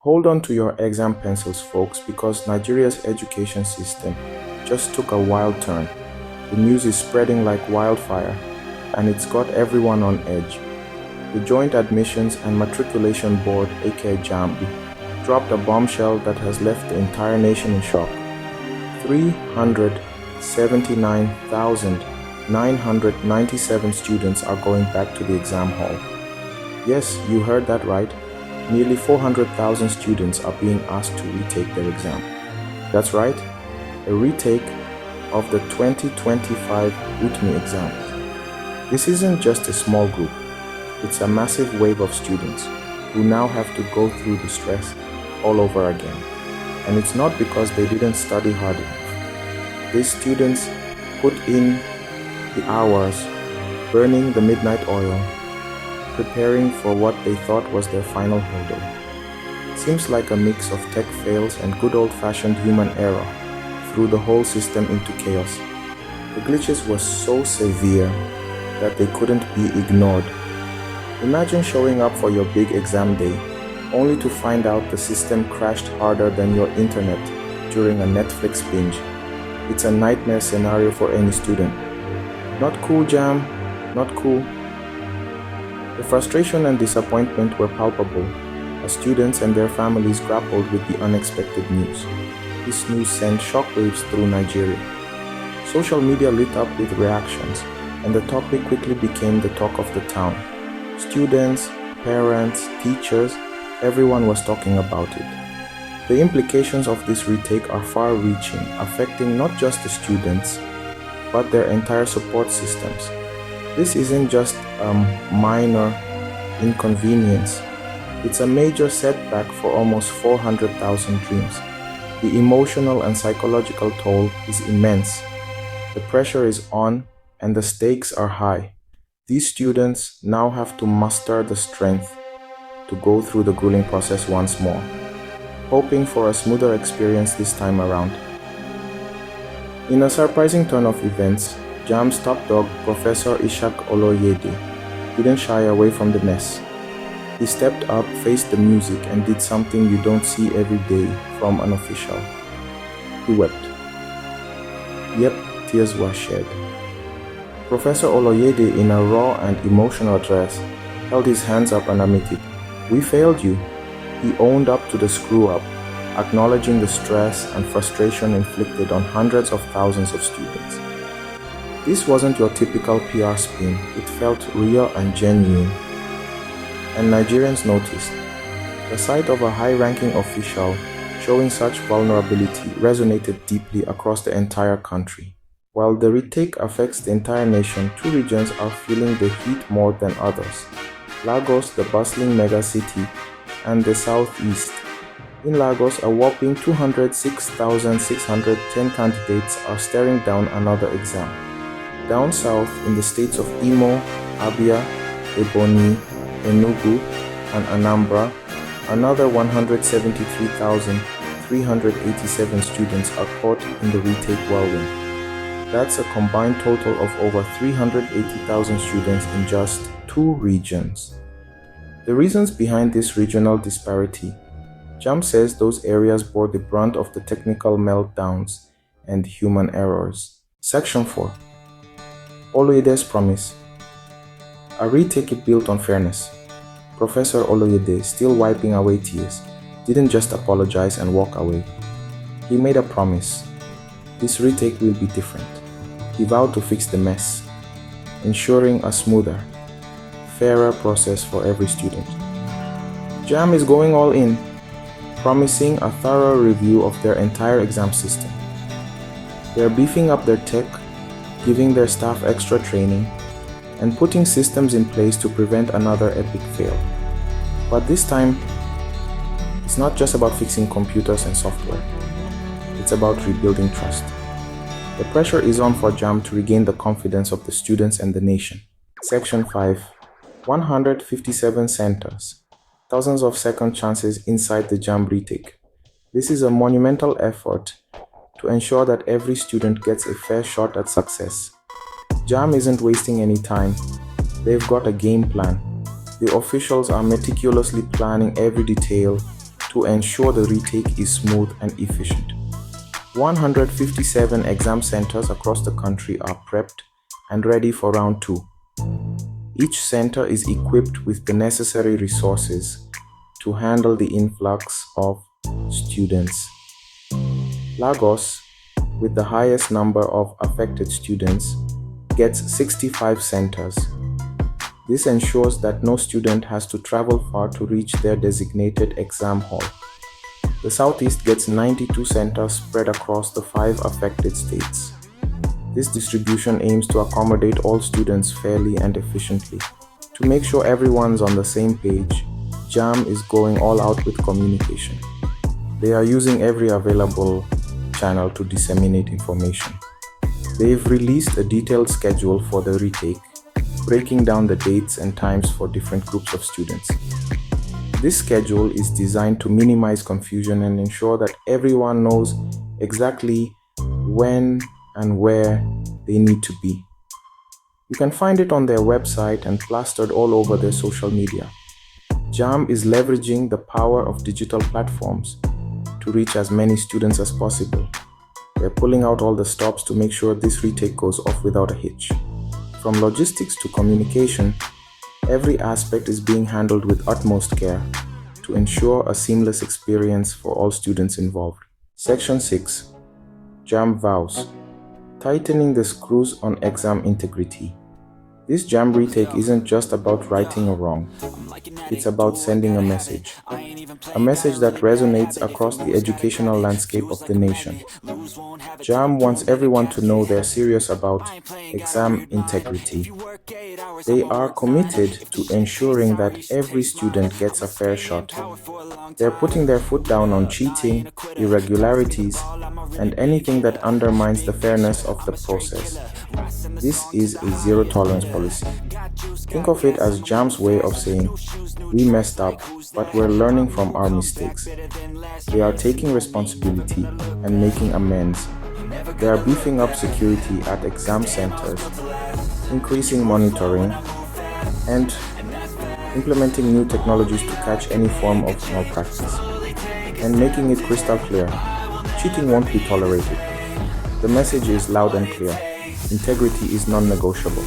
Hold on to your exam pencils, folks, because Nigeria's education system just took a wild turn. The news is spreading like wildfire, and it's got everyone on edge. The Joint Admissions and Matriculation Board, aka JAMB, dropped a bombshell that has left the entire nation in shock. 379,997 students are going back to the exam hall. Yes, you heard that right. Nearly 400,000 students are being asked to retake their exam. That's right, a retake of the 2025 UTME exams. This isn't just a small group, it's a massive wave of students who now have to go through the stress all over again. And it's not because they didn't study hard enough. These students put in the hours, burning the midnight oil, preparing for what they thought was their final hurdle. Seems like a mix of tech fails and good old-fashioned human error threw the whole system into chaos. The glitches were so severe that they couldn't be ignored. Imagine showing up for your big exam day only to find out the system crashed harder than your internet during a Netflix binge. It's a nightmare scenario for any student. Not cool, JAMB, not cool. The frustration and disappointment were palpable as students and their families grappled with the unexpected news. This news sent shockwaves through Nigeria. Social media lit up with reactions, and the topic quickly became the talk of the town. Students, parents, teachers, everyone was talking about it. The implications of this retake are far-reaching, affecting not just the students, but their entire support systems. This isn't just a minor inconvenience. It's a major setback for almost 400,000 dreams. The emotional and psychological toll is immense. The pressure is on and the stakes are high. These students now have to muster the strength to go through the grueling process once more, hoping for a smoother experience this time around. In a surprising turn of events, JAMB's top dog, Professor Oloyede, didn't shy away from the mess. He stepped up, faced the music, and did something you don't see every day from an official. He wept. Yep, tears were shed. Professor Oloyede, in a raw and emotional address, held his hands up and admitted, "We failed you." He owned up to the screw-up, acknowledging the stress and frustration inflicted on hundreds of thousands of students. This wasn't your typical PR spin, it felt real and genuine. And Nigerians noticed. The sight of a high-ranking official showing such vulnerability resonated deeply across the entire country. While the retake affects the entire nation, two regions are feeling the heat more than others. Lagos, the bustling megacity, and the southeast. In Lagos, a whopping 206,610 candidates are staring down another exam. Down south, in the states of Imo, Abia, Ebonyi, Enugu, and Anambra, another 173,387 students are caught in the retake whirlwind. That's a combined total of over 380,000 students in just two regions. The reasons behind this regional disparity: JAMB says those areas bore the brunt of the technical meltdowns and human errors. Section 4. Oloyede's promise. A retake built on fairness. Professor Oloyede, still wiping away tears, didn't just apologize and walk away. He made a promise. This retake will be different. He vowed to fix the mess, ensuring a smoother, fairer process for every student. JAMB is going all in, promising a thorough review of their entire exam system. They are beefing up their tech, giving their staff extra training, and putting systems in place to prevent another epic fail. But this time, it's not just about fixing computers and software. It's about rebuilding trust. The pressure is on for JAMB to regain the confidence of the students and the nation. Section 5. 157 centers. Thousands of second chances inside the JAMB retake. This is a monumental effort to ensure that every student gets a fair shot at success. JAMB isn't wasting any time. They've got a game plan. The officials are meticulously planning every detail to ensure the retake is smooth and efficient. 157 exam centers across the country are prepped and ready for round 2. Each center is equipped with the necessary resources to handle the influx of students. Lagos, with the highest number of affected students, gets 65 centers. This ensures that no student has to travel far to reach their designated exam hall. The Southeast gets 92 centers spread across the 5 affected states. This distribution aims to accommodate all students fairly and efficiently. To make sure everyone's on the same page, JAMB is going all out with communication. They are using every available channel to disseminate information. They've released a detailed schedule for the retake, breaking down the dates and times for different groups of students. This schedule is designed to minimize confusion and ensure that everyone knows exactly when and where they need to be. You can find it on their website and plastered all over their social media. JAMB is leveraging the power of digital platforms to reach as many students as possible. They're pulling out all the stops to make sure this retake goes off without a hitch. From logistics to communication, every aspect is being handled with utmost care to ensure a seamless experience for all students involved. Section 6. JAMB Vows. Tightening the screws on exam integrity. This JAMB retake isn't just about righting a wrong. It's about sending a message that resonates across the educational landscape of the nation. JAMB wants everyone to know they're serious about exam integrity. They are committed to ensuring that every student gets a fair shot. They're putting their foot down on cheating, irregularities, and anything that undermines the fairness of the process. This is a zero-tolerance policy. Think of it as JAMB's way of saying, we messed up, but we're learning from our mistakes. They are taking responsibility and making amends. They are beefing up security at exam centers, increasing monitoring, and implementing new technologies to catch any form of malpractice, and making it crystal clear, cheating won't be tolerated. The message is loud and clear. Integrity is non-negotiable.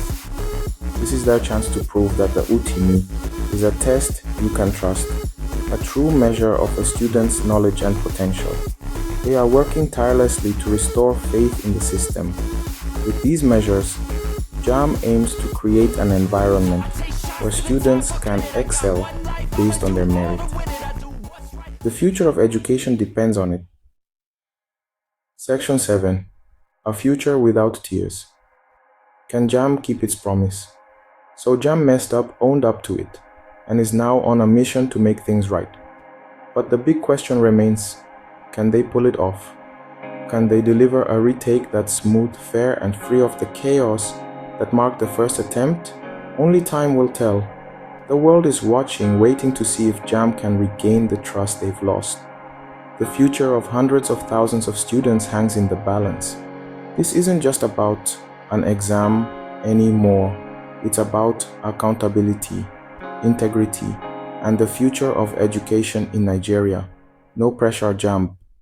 This is their chance to prove that the UTME is a test you can trust, a true measure of a student's knowledge and potential. They are working tirelessly to restore faith in the system. With these measures, JAMB aims to create an environment where students can excel based on their merit. The future of education depends on it. Section 7. A future without tears. Can JAMB keep its promise? So JAMB messed up, owned up to it, and is now on a mission to make things right. But the big question remains, can they pull it off? Can they deliver a retake that's smooth, fair, and free of the chaos that marked the first attempt? Only time will tell. The world is watching, waiting to see if JAMB can regain the trust they've lost. The future of hundreds of thousands of students hangs in the balance. This isn't just about an exam anymore. It's about accountability, integrity, and the future of education in Nigeria. No pressure, JAMB.